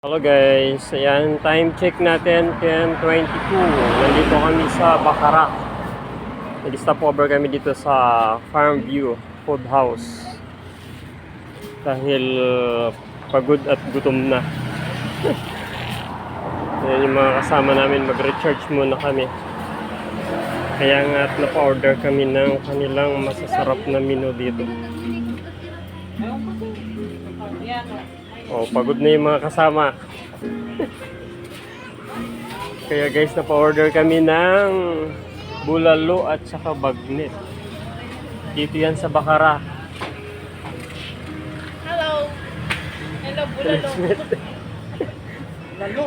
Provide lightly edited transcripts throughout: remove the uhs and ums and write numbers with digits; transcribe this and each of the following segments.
Hello guys, ayan, time check natin 10:22. Nandito kami sa Bacara. Nag-stop over kami dito sa Farm View Food House. Dahil pagod at gutom na. Ayan yung mga kasama namin, mag-recharge muna kami. Kaya nga at napa-order kami ng kanilang masasarap na menu dito. Oh, pagod na yung mga kasama. Kaya guys, napa-order kami ng bulalo at saka bagnet. Dito yan sa Bacara. Hello. Hello, bulalo.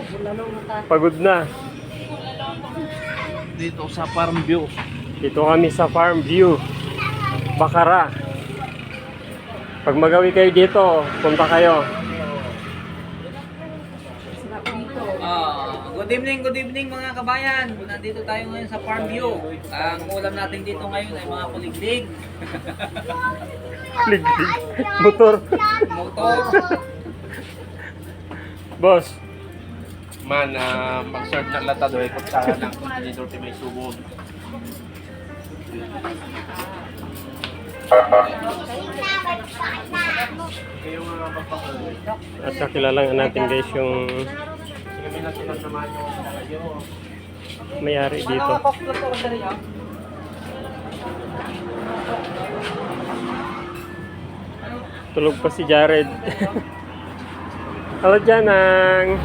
Bulalo mata. Pagod na. Dito sa Farm View. Dito kami sa Farm View, Bacara. Pag magawi kayo dito, punta kayo. Good evening mga kabayan. Nandito tayo ngayon sa Farm View. Ang ulam natin dito ngayon ay mga kuliglig. Liglig. Motor. Motor. Boss, Man, mag-serve ng latado ay kutsara ng dito may subog. at kakilala natin guys yung Kami na sila naman yung kayo. may-ari dito. Tulog pa si Jared. Halo Janang.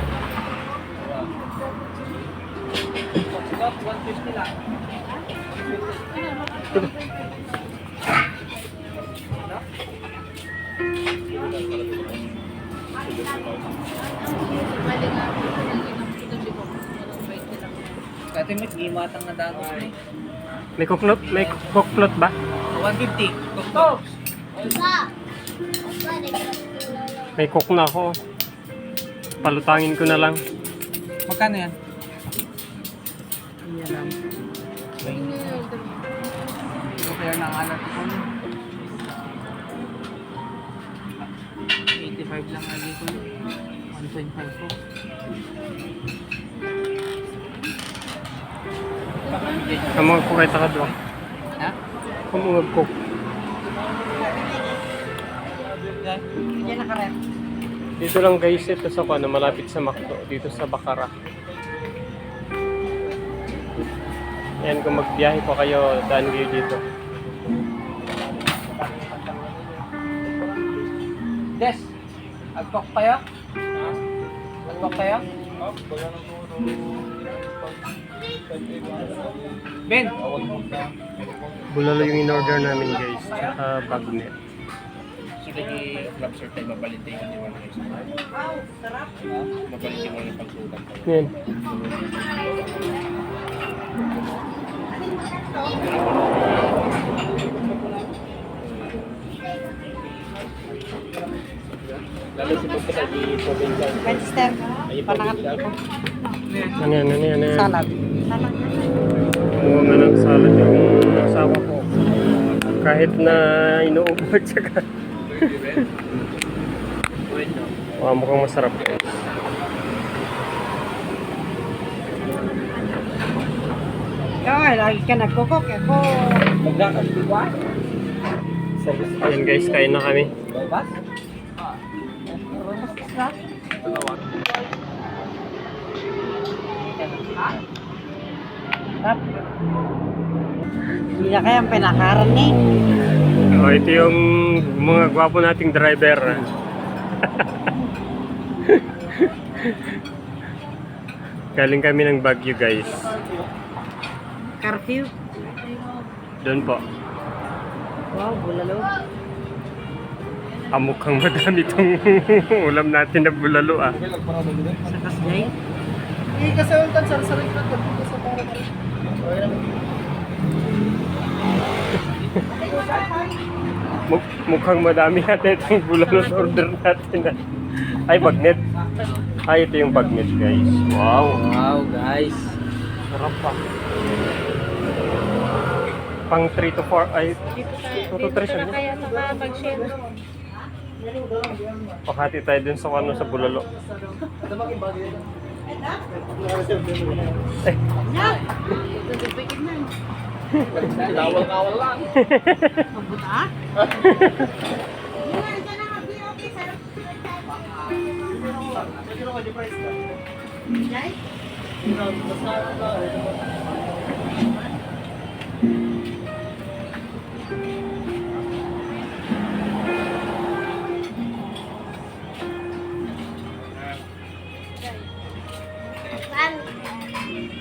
Dati may gimatang na dagos na eh. May kuklot? May kuklot ba? 150. Tuktok. May cook na ako. Palutangin ko na lang. Magkano yan? Yan lang. Kaya na nga natin ko. 85 lang lagi ko. 1.5 ko. Kamang kukay ka doon. Ha? Kumungag cook. Yan nakarep. Dito lang guys, ito sa ano, malapit sa Macdo, dito sa Bacara. Yan, kung magbiyahe po kayo, daan kayo dito. Des, agpok kayo? Agpok kayo? Ben! Bulalo yung in-order namin guys, tsaka bagnet. So, lagi lobster tayo mabalite yung iwan kayo sa mga. Mabalite mo yung pagsukat kayo. Yan. Lalo si Pagka sa di probinsya. Wednesday. Ay, probinsya. Ano yan, ano yan, ano yan. Salad. Kumuha nga ng salad yung asawa ko. Kahit na inuubod tsaka. Wow, mukhang masarap guys. Ay, lagi ka nagkukok. Ako. Ayan guys, kain na kami. Tap. Hindi na kayang pinakaran eh. Oh, ito yung mga gwapo nating driver. Galing kami ng Baguio guys. Curfew. Doon po. Wow, bulalo. Mukhang madami itong ulam natin na bulalo ah. Sa kasgay. Hindi kasi yung tansar-sarin ka dito sa para. Mukhang madami natin itong bulalo sa order natin. Ay, bagnet. Ay, ito yung bagnet guys. Wow. Wow guys. Sarap pa. Pang 3 to 4 ay Dito 2 to 3 siya. kaya mag-share. Pakati tayo dun sa ano sa bulalo. Eh, Kawal-kawal lang. Mabuta?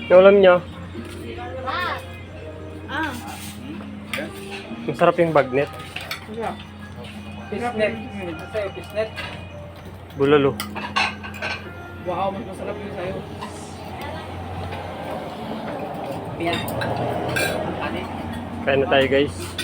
yung alam nyo, Ah. masarap yung bagnet. Pisnet. Sa'yo, pisnet. Bulalo. Wow, mas masarap yun sa'yo. Yan. Ano? Kain na tayo guys.